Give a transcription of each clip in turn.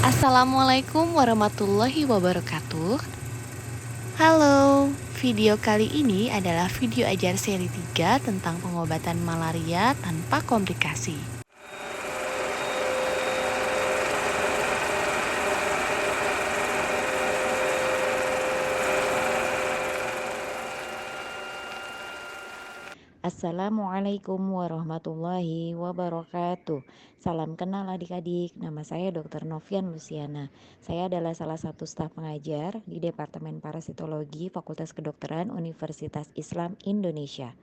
Assalamualaikum warahmatullahi wabarakatuh. Halo, video kali ini adalah video ajar seri 3 tentang pengobatan malaria tanpa komplikasi. Assalamualaikum warahmatullahi wabarakatuh. Salam kenal adik-adik, nama saya Dr. Novian Luciana. Saya adalah salah satu staf pengajar di Departemen Parasitologi Fakultas Kedokteran Universitas Islam Indonesia.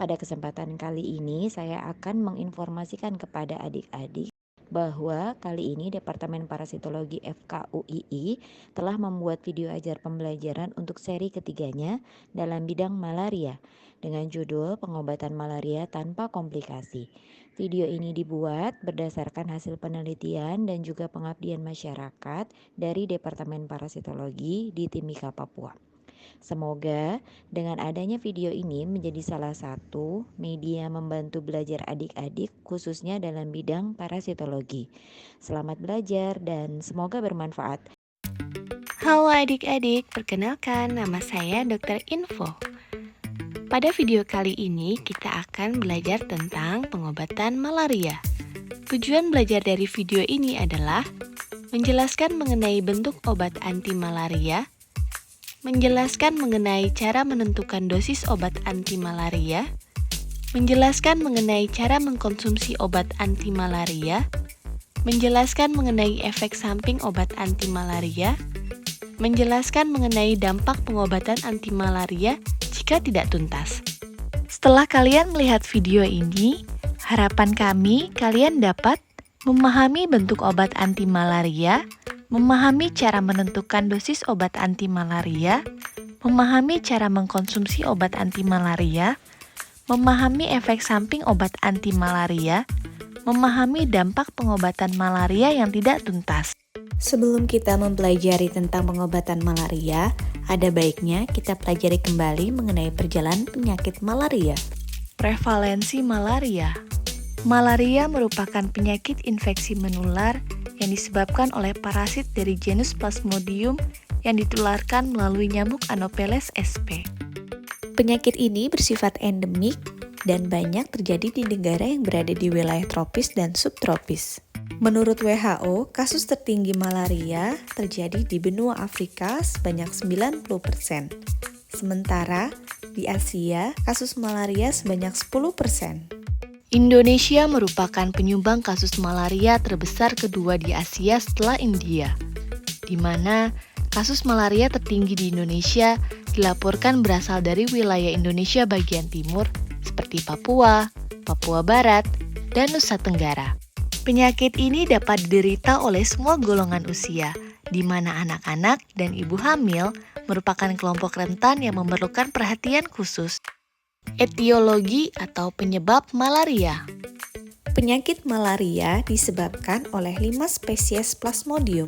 Pada kesempatan kali ini saya akan menginformasikan kepada adik-adik bahwa kali ini Departemen Parasitologi FKUII telah membuat video ajar pembelajaran untuk seri ketiganya dalam bidang malaria dengan judul Pengobatan Malaria Tanpa Komplikasi. Video ini dibuat berdasarkan hasil penelitian dan juga pengabdian masyarakat dari Departemen Parasitologi di Timika, Papua. Semoga dengan adanya video ini menjadi salah satu media membantu belajar adik-adik khususnya dalam bidang parasitologi. Selamat belajar dan semoga bermanfaat. Halo adik-adik, perkenalkan nama saya Dr. Info. Pada video kali ini kita akan belajar tentang pengobatan malaria. Tujuan belajar dari video ini adalah menjelaskan mengenai bentuk obat anti malaria, menjelaskan mengenai cara menentukan dosis obat anti malaria, menjelaskan mengenai cara mengkonsumsi obat anti malaria, menjelaskan mengenai efek samping obat anti malaria, menjelaskan mengenai dampak pengobatan anti malaria jika tidak tuntas. Setelah kalian melihat video ini, harapan kami kalian dapat memahami bentuk obat anti malaria, memahami cara menentukan dosis obat anti malaria, memahami cara mengkonsumsi obat anti malaria, memahami efek samping obat anti malaria, memahami dampak pengobatan malaria yang tidak tuntas. Sebelum kita mempelajari tentang pengobatan malaria, ada baiknya kita pelajari kembali mengenai perjalanan penyakit malaria. Prevalensi malaria. Malaria merupakan penyakit infeksi menular yang disebabkan oleh parasit dari genus Plasmodium yang ditularkan melalui nyamuk Anopheles sp. Penyakit ini bersifat endemik dan banyak terjadi di negara yang berada di wilayah tropis dan subtropis. Menurut WHO, kasus tertinggi malaria terjadi di benua Afrika sebanyak 90%. Sementara di Asia, kasus malaria sebanyak 10%. Indonesia merupakan penyumbang kasus malaria terbesar kedua di Asia setelah India, di mana kasus malaria tertinggi di Indonesia dilaporkan berasal dari wilayah Indonesia bagian timur seperti Papua, Papua Barat, dan Nusa Tenggara. Penyakit ini dapat diderita oleh semua golongan usia, di mana anak-anak dan ibu hamil merupakan kelompok rentan yang memerlukan perhatian khusus. Etiologi atau penyebab malaria. Penyakit malaria disebabkan oleh 5 spesies Plasmodium: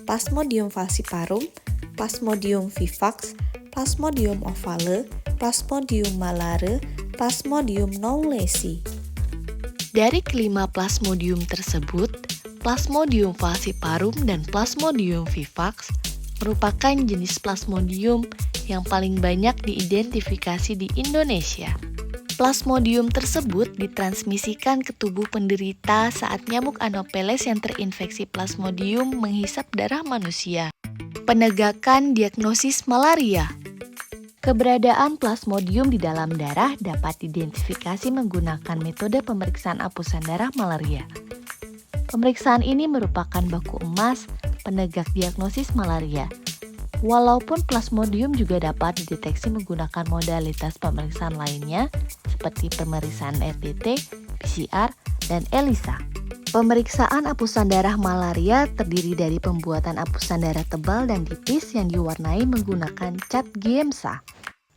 Plasmodium falciparum, Plasmodium vivax, Plasmodium ovale, Plasmodium malare, Plasmodium knowlesi. Dari kelima plasmodium tersebut, Plasmodium falciparum dan Plasmodium vivax merupakan jenis plasmodium yang paling banyak diidentifikasi di Indonesia. Plasmodium tersebut ditransmisikan ke tubuh penderita saat nyamuk Anopheles yang terinfeksi plasmodium menghisap darah manusia. Penegakan diagnosis malaria. Keberadaan plasmodium di dalam darah dapat diidentifikasi menggunakan metode pemeriksaan apusan darah malaria. Pemeriksaan ini merupakan baku emas penegak diagnosis malaria. Walaupun plasmodium juga dapat dideteksi menggunakan modalitas pemeriksaan lainnya seperti pemeriksaan RDT, PCR, dan ELISA. Pemeriksaan apusan darah malaria terdiri dari pembuatan apusan darah tebal dan tipis yang diwarnai menggunakan cat Giemsa.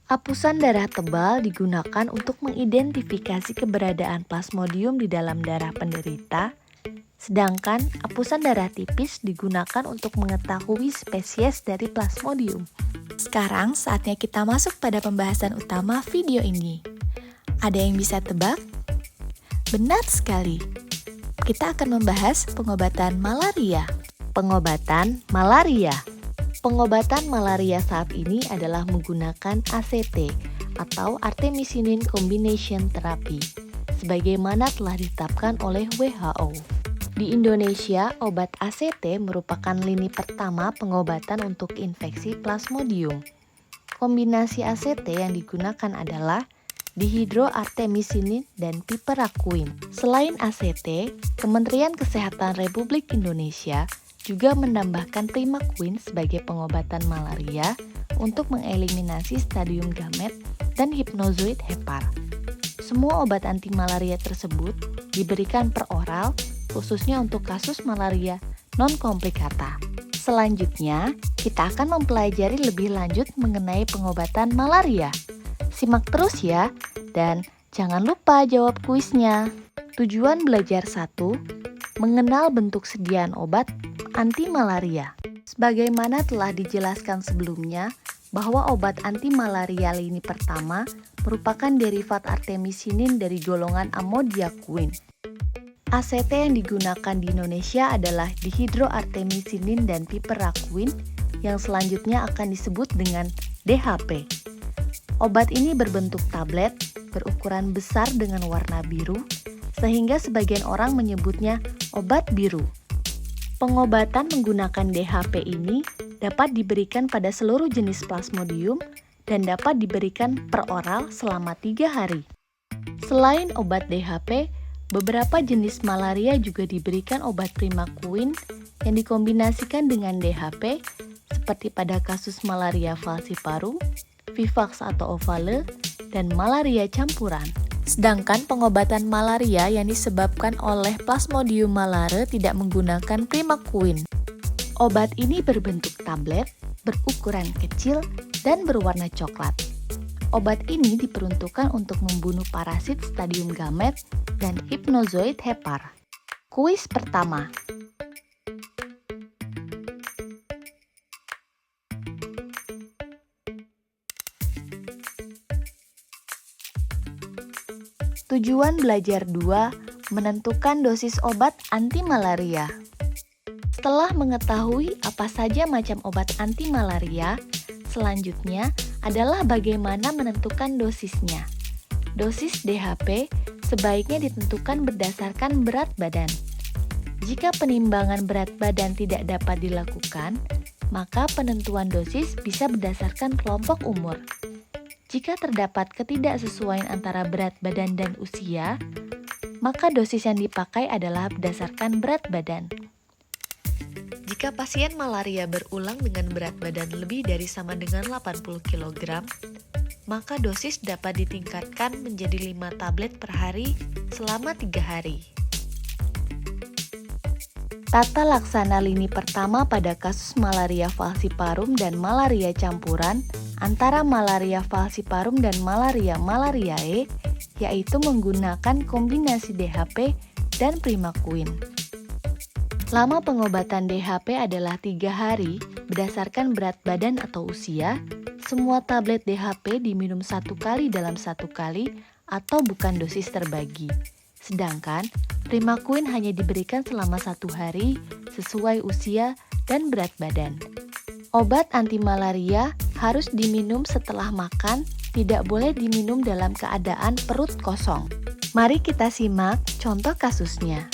Apusan darah tebal digunakan untuk mengidentifikasi keberadaan plasmodium di dalam darah penderita, sedangkan apusan darah tipis digunakan untuk mengetahui spesies dari plasmodium. Sekarang saatnya kita masuk pada pembahasan utama video ini. Ada yang bisa tebak? Benar sekali. Kita akan membahas pengobatan malaria. Pengobatan malaria. Pengobatan malaria saat ini adalah menggunakan ACT atau Artemisinin Combination Therapy, sebagaimana telah ditetapkan oleh WHO. Di Indonesia, obat ACT merupakan lini pertama pengobatan untuk infeksi Plasmodium. Kombinasi ACT yang digunakan adalah dihidroartemisinin dan piperaquine. Selain ACT, Kementerian Kesehatan Republik Indonesia juga menambahkan primaquine sebagai pengobatan malaria untuk mengeliminasi stadium gamet dan hipnozoid hepar. Semua obat anti malaria tersebut diberikan per oral, khususnya untuk kasus malaria non-komplikata. Selanjutnya, kita akan mempelajari lebih lanjut mengenai pengobatan malaria. Simak terus ya, dan jangan lupa jawab kuisnya. Tujuan belajar 1, mengenal bentuk sediaan obat anti malaria. Sebagaimana telah dijelaskan sebelumnya, bahwa obat anti malaria lini pertama merupakan derivat artemisinin dari golongan amodiaquine. ACT yang digunakan di Indonesia adalah dihidroartemisinin dan piperaquine yang selanjutnya akan disebut dengan DHP. Obat ini berbentuk tablet, berukuran besar dengan warna biru, sehingga sebagian orang menyebutnya obat biru. Pengobatan menggunakan DHP ini dapat diberikan pada seluruh jenis Plasmodium dan dapat diberikan per oral selama 3 hari. Selain obat DHP, beberapa jenis malaria juga diberikan obat primaquine yang dikombinasikan dengan DHP seperti pada kasus malaria falciparum, vivax atau ovale, dan malaria campuran. Sedangkan pengobatan malaria yang disebabkan oleh Plasmodium malare tidak menggunakan primaquine. Obat ini berbentuk tablet, berukuran kecil, dan berwarna coklat. Obat ini diperuntukkan untuk membunuh parasit stadium gamet dan hipnozoid hepar. Kuis pertama. Tujuan belajar 2, menentukan dosis obat anti malaria. Setelah mengetahui apa saja macam obat anti malaria, selanjutnya adalah bagaimana menentukan dosisnya. Dosis DHP sebaiknya ditentukan berdasarkan berat badan. Jika penimbangan berat badan tidak dapat dilakukan, maka penentuan dosis bisa berdasarkan kelompok umur. Jika terdapat ketidaksesuaian antara berat badan dan usia, maka dosis yang dipakai adalah berdasarkan berat badan. Jika pasien malaria berulang dengan berat badan lebih dari sama dengan 80 kg, maka dosis dapat ditingkatkan menjadi 5 tablet per hari selama 3 hari. Tata laksana lini pertama pada kasus malaria falciparum dan malaria campuran antara malaria falciparum dan malaria malariae, yaitu menggunakan kombinasi DHP dan primaquine. Lama pengobatan DHP adalah 3 hari berdasarkan berat badan atau usia. Semua tablet DHP diminum 1 kali dalam 1 kali atau bukan dosis terbagi. Sedangkan primaquine hanya diberikan selama 1 hari sesuai usia dan berat badan. Obat anti malaria harus diminum setelah makan, tidak boleh diminum dalam keadaan perut kosong. Mari kita simak contoh kasusnya.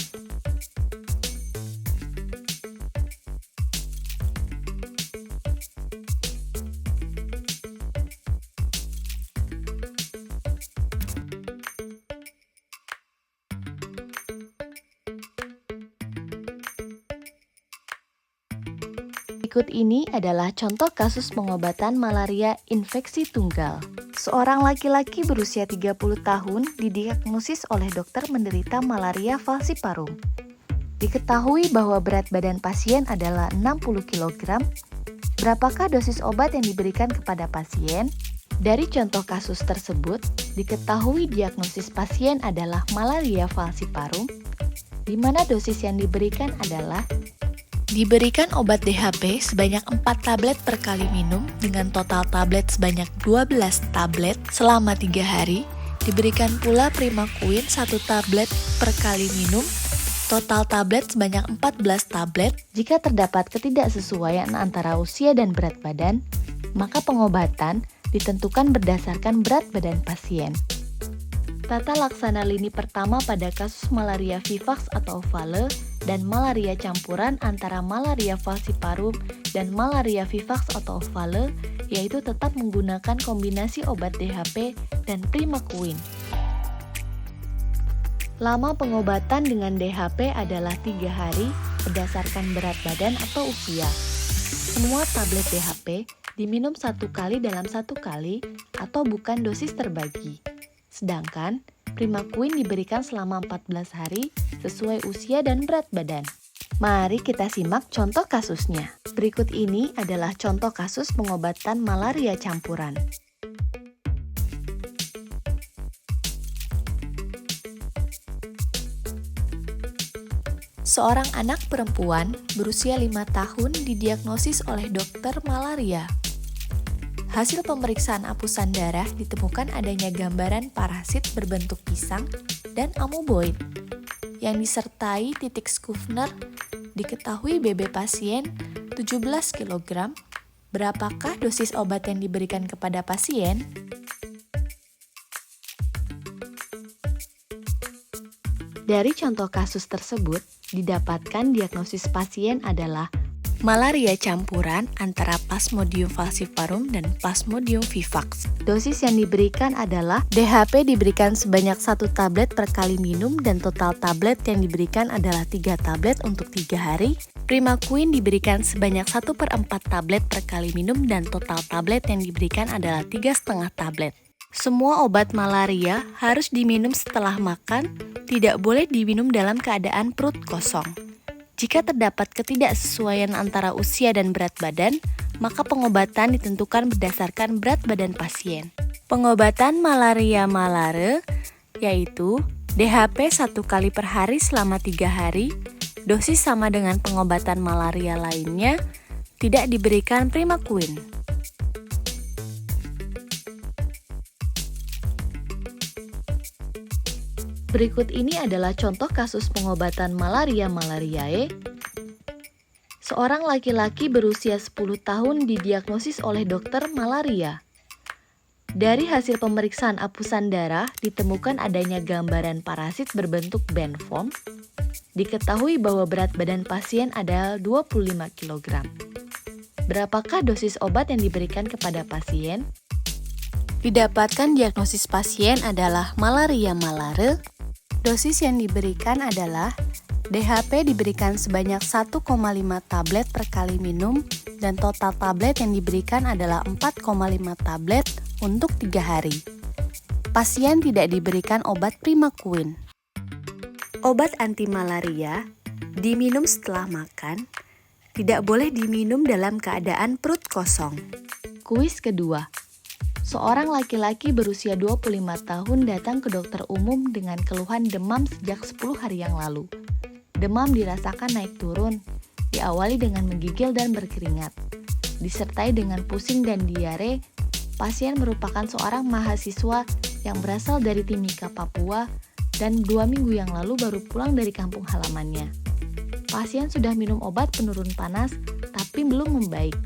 Berikut ini adalah contoh kasus pengobatan malaria infeksi tunggal. Seorang laki-laki berusia 30 tahun didiagnosis oleh dokter menderita malaria falciparum. Diketahui bahwa berat badan pasien adalah 60 kg. Berapakah dosis obat yang diberikan kepada pasien? Dari contoh kasus tersebut, diketahui diagnosis pasien adalah malaria falciparum, di mana dosis yang diberikan adalah diberikan obat DHP sebanyak 4 tablet per kali minum dengan total tablet sebanyak 12 tablet selama 3 hari. Diberikan pula primaquine 1 tablet per kali minum Total tablet sebanyak 14 tablet. Jika terdapat ketidaksesuaian antara usia dan berat badan, maka pengobatan ditentukan berdasarkan berat badan pasien. Tata laksana lini pertama pada kasus malaria vivax atau Vale dan malaria campuran antara malaria falciparum dan malaria vivax atau Vale, yaitu tetap menggunakan kombinasi obat DHP dan primaquine. Lama pengobatan dengan DHP adalah 3 hari berdasarkan berat badan atau usia. Semua tablet DHP diminum 1 kali dalam 1 kali atau bukan dosis terbagi. Sedangkan primaquine diberikan selama 14 hari sesuai usia dan berat badan. Mari kita simak contoh kasusnya. Berikut ini adalah contoh kasus pengobatan malaria campuran. Seorang anak perempuan berusia 5 tahun didiagnosis oleh dokter malaria. Hasil pemeriksaan apusan darah ditemukan adanya gambaran parasit berbentuk pisang dan amoeboid yang disertai titik Skufner. Diketahui BB pasien 17 kg. Berapakah dosis obat yang diberikan kepada pasien? Dari contoh kasus tersebut, didapatkan diagnosis pasien adalah malaria campuran antara Plasmodium falciparum dan Plasmodium vivax. Dosis yang diberikan adalah DHP diberikan sebanyak 1 tablet per kali minum dan total tablet yang diberikan adalah 3 tablet untuk 3 hari. Primaquine diberikan sebanyak 1/4 tablet per kali minum dan total tablet yang diberikan adalah 3,5 tablet. Semua obat malaria harus diminum setelah makan, tidak boleh diminum dalam keadaan perut kosong. Jika terdapat ketidaksesuaian antara usia dan berat badan, maka pengobatan ditentukan berdasarkan berat badan pasien. Pengobatan malaria malare yaitu DHP 1 kali per hari selama 3 hari, dosis sama dengan pengobatan malaria lainnya, tidak diberikan primaquine. Berikut ini adalah contoh kasus pengobatan malaria-malariae. Seorang laki-laki berusia 10 tahun didiagnosis oleh dokter malaria. Dari hasil pemeriksaan apusan darah ditemukan adanya gambaran parasit berbentuk benform. Diketahui bahwa berat badan pasien adalah 25 kg. Berapakah dosis obat yang diberikan kepada pasien? Didapatkan diagnosis pasien adalah malaria malare. Dosis yang diberikan adalah DHP diberikan sebanyak 1,5 tablet per kali minum dan total tablet yang diberikan adalah 4,5 tablet untuk 3 hari. Pasien tidak diberikan obat primaquine. Obat anti malaria diminum setelah makan, tidak boleh diminum dalam keadaan perut kosong. Kuis kedua. Seorang laki-laki berusia 25 tahun datang ke dokter umum dengan keluhan demam sejak 10 hari yang lalu. Demam dirasakan naik turun, diawali dengan menggigil dan berkeringat. Disertai dengan pusing dan diare, pasien merupakan seorang mahasiswa yang berasal dari Timika, Papua, dan 2 minggu yang lalu baru pulang dari kampung halamannya. Pasien sudah minum obat penurun panas, tapi belum membaik.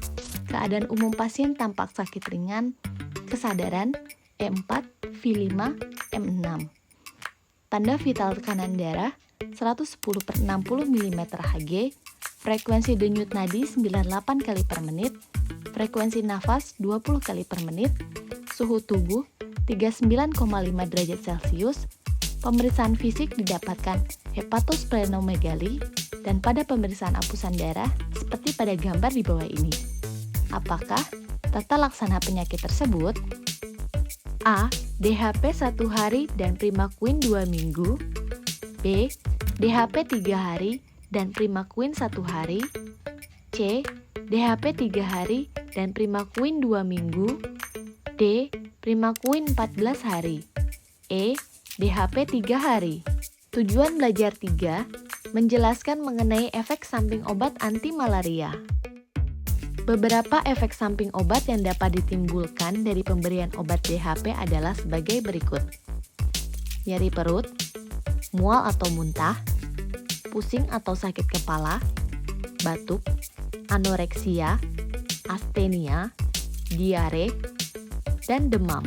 Keadaan umum pasien tampak sakit ringan, kesadaran E4, V5, M6. Tanda vital tekanan darah 110/60 mm Hg, frekuensi denyut nadi 98 kali per menit, frekuensi nafas 20 kali per menit, suhu tubuh 39,5 derajat Celcius. Pemeriksaan fisik didapatkan hepatosplenomegali dan pada pemeriksaan apusan darah seperti pada gambar di bawah ini. Apakah tata laksana penyakit tersebut? A. DHP 1 hari dan primaquine 2 minggu. B. DHP 3 hari dan primaquine 1 hari. C. DHP 3 hari dan primaquine 2 minggu. D. Primaquine 14 hari. E. DHP 3 hari. Tujuan belajar 3 menjelaskan mengenai efek samping obat anti malaria. Beberapa efek samping obat yang dapat ditimbulkan dari pemberian obat DHP adalah sebagai berikut. Nyeri perut, mual atau muntah, pusing atau sakit kepala, batuk, anoreksia, astenia, diare, dan demam.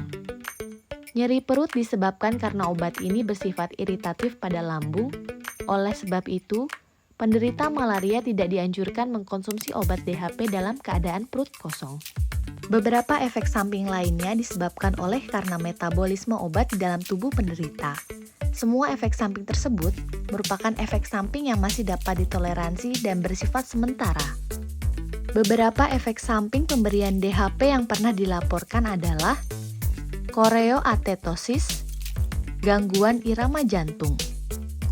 Nyeri perut disebabkan karena obat ini bersifat iritatif pada lambung. Oleh sebab itu, penderita malaria tidak dianjurkan mengkonsumsi obat DHP dalam keadaan perut kosong. Beberapa efek samping lainnya disebabkan oleh karena metabolisme obat di dalam tubuh penderita. Semua efek samping tersebut merupakan efek samping yang masih dapat ditoleransi dan bersifat sementara. Beberapa efek samping pemberian DHP yang pernah dilaporkan adalah choreoathetosis, gangguan irama jantung.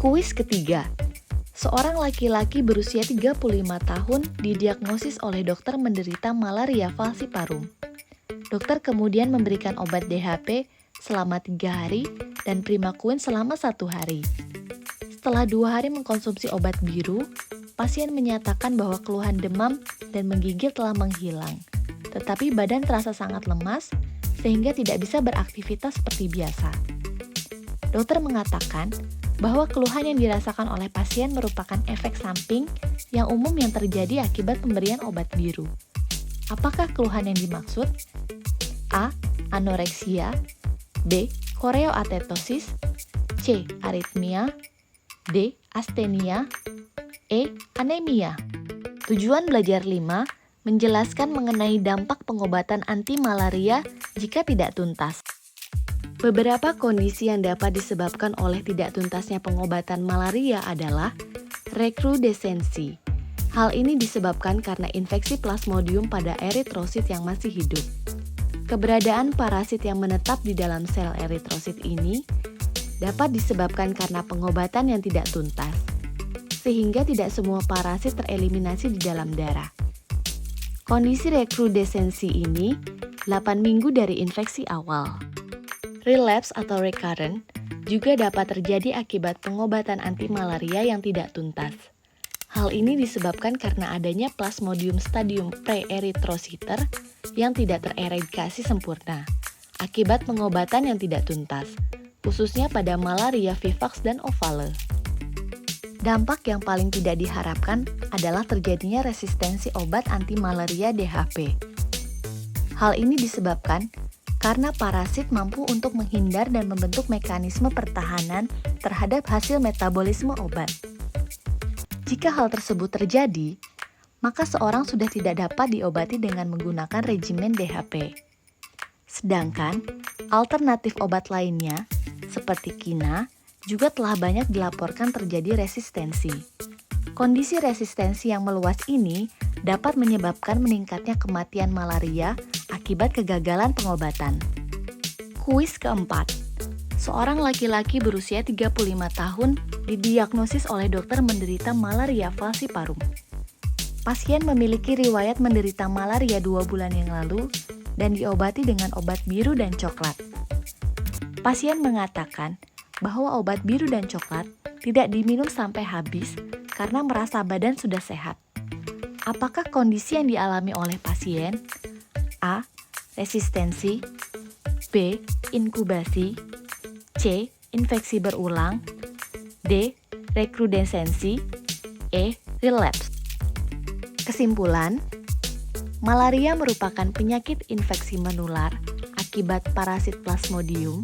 Kuis ketiga. Seorang laki-laki berusia 35 tahun didiagnosis oleh dokter menderita malaria falciparum. Dokter kemudian memberikan obat DHP selama 3 hari dan Primaquine selama 1 hari. Setelah 2 hari mengkonsumsi obat biru, pasien menyatakan bahwa keluhan demam dan menggigil telah menghilang. Tetapi badan terasa sangat lemas sehingga tidak bisa beraktivitas seperti biasa. Dokter mengatakan bahwa keluhan yang dirasakan oleh pasien merupakan efek samping yang umum yang terjadi akibat pemberian obat biru. Apakah keluhan yang dimaksud? A. Anoreksia, B. Choreoathetosis, C. Aritmia, D. Astenia, E. Anemia. Tujuan belajar 5 menjelaskan mengenai dampak pengobatan anti malaria jika tidak tuntas. Beberapa kondisi yang dapat disebabkan oleh tidak tuntasnya pengobatan malaria adalah rekrudescensi. Hal ini disebabkan karena infeksi Plasmodium pada eritrosit yang masih hidup. Keberadaan parasit yang menetap di dalam sel eritrosit ini dapat disebabkan karena pengobatan yang tidak tuntas, sehingga tidak semua parasit tereliminasi di dalam darah. Kondisi rekrudescensi ini 8 minggu dari infeksi awal. Relapse atau recurrent juga dapat terjadi akibat pengobatan anti malaria yang tidak tuntas. Hal ini disebabkan karena adanya Plasmodium stadium pre-erythrocyte yang tidak tereradikasi sempurna akibat pengobatan yang tidak tuntas, khususnya pada malaria vivax dan ovale. Dampak yang paling tidak diharapkan adalah terjadinya resistensi obat anti malaria DHP. Hal ini disebabkan karena parasit mampu untuk menghindar dan membentuk mekanisme pertahanan terhadap hasil metabolisme obat. Jika hal tersebut terjadi, maka seorang sudah tidak dapat diobati dengan menggunakan regimen DHP. Sedangkan, alternatif obat lainnya, seperti kina, juga telah banyak dilaporkan terjadi resistensi. Kondisi resistensi yang meluas ini dapat menyebabkan meningkatnya kematian malaria akibat kegagalan pengobatan. Kuis keempat. Seorang laki-laki berusia 35 tahun didiagnosis oleh dokter menderita malaria falciparum. Pasien memiliki riwayat menderita malaria 2 bulan yang lalu dan diobati dengan obat biru dan coklat. Pasien mengatakan bahwa obat biru dan coklat tidak diminum sampai habis karena merasa badan sudah sehat. Apakah kondisi yang dialami oleh pasien? A. Resistensi, B. Inkubasi, C. Infeksi berulang, D. Rekrudescensi, E. Relapse. Kesimpulan, malaria merupakan penyakit infeksi menular akibat parasit Plasmodium.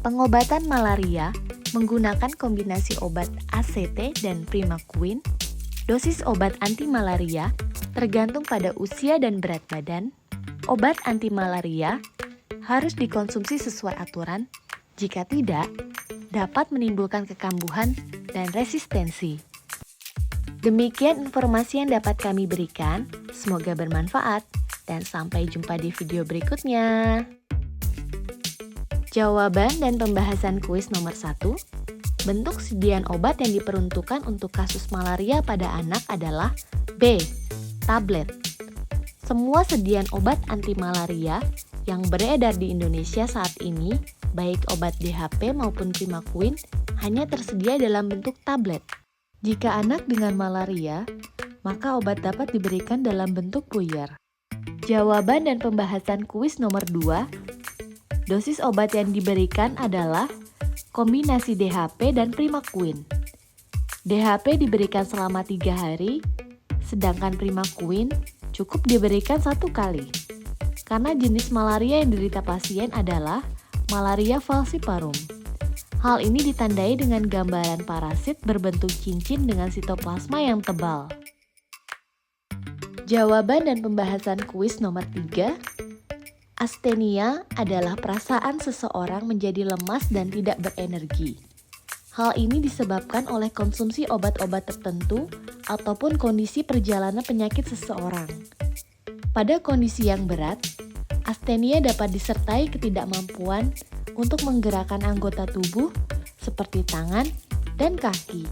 Pengobatan malaria menggunakan kombinasi obat ACT dan Primaquine. Dosis obat anti malaria tergantung pada usia dan berat badan. Obat anti malaria harus dikonsumsi sesuai aturan. Jika tidak, dapat menimbulkan kekambuhan dan resistensi. Demikian informasi yang dapat kami berikan. Semoga bermanfaat dan sampai jumpa di video berikutnya. Jawaban dan pembahasan kuis nomor 1. Bentuk sediaan obat yang diperuntukkan untuk kasus malaria pada anak adalah B. Tablet. Semua sediaan obat anti malaria yang beredar di Indonesia saat ini, baik obat DHP maupun Primaquine, hanya tersedia dalam bentuk tablet. Jika anak dengan malaria, maka obat dapat diberikan dalam bentuk puyer. Jawaban dan pembahasan kuis nomor 2. Dosis obat yang diberikan adalah kombinasi DHP dan Primaquine. DHP diberikan selama 3 hari, sedangkan Primaquine cukup diberikan 1 kali. Karena jenis malaria yang diderita pasien adalah malaria falciparum. Hal ini ditandai dengan gambaran parasit berbentuk cincin dengan sitoplasma yang tebal. Jawaban dan pembahasan kuis nomor 3. Asthenia adalah perasaan seseorang menjadi lemas dan tidak berenergi. Hal ini disebabkan oleh konsumsi obat-obat tertentu ataupun kondisi perjalanan penyakit seseorang. Pada kondisi yang berat, asthenia dapat disertai ketidakmampuan untuk menggerakkan anggota tubuh seperti tangan dan kaki.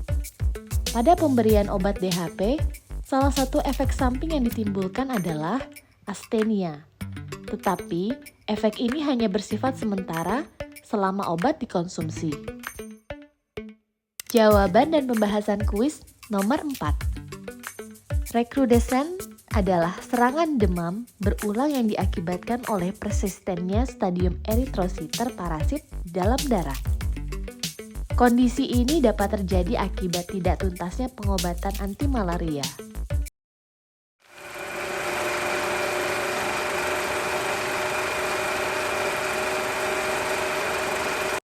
Pada pemberian obat DHP, salah satu efek samping yang ditimbulkan adalah asthenia. Tetapi, efek ini hanya bersifat sementara selama obat dikonsumsi. Jawaban dan pembahasan kuis nomor 4. Recrudescent adalah serangan demam berulang yang diakibatkan oleh persistennya stadium eritrositer parasit di dalam darah. Kondisi ini dapat terjadi akibat tidak tuntasnya pengobatan anti malaria.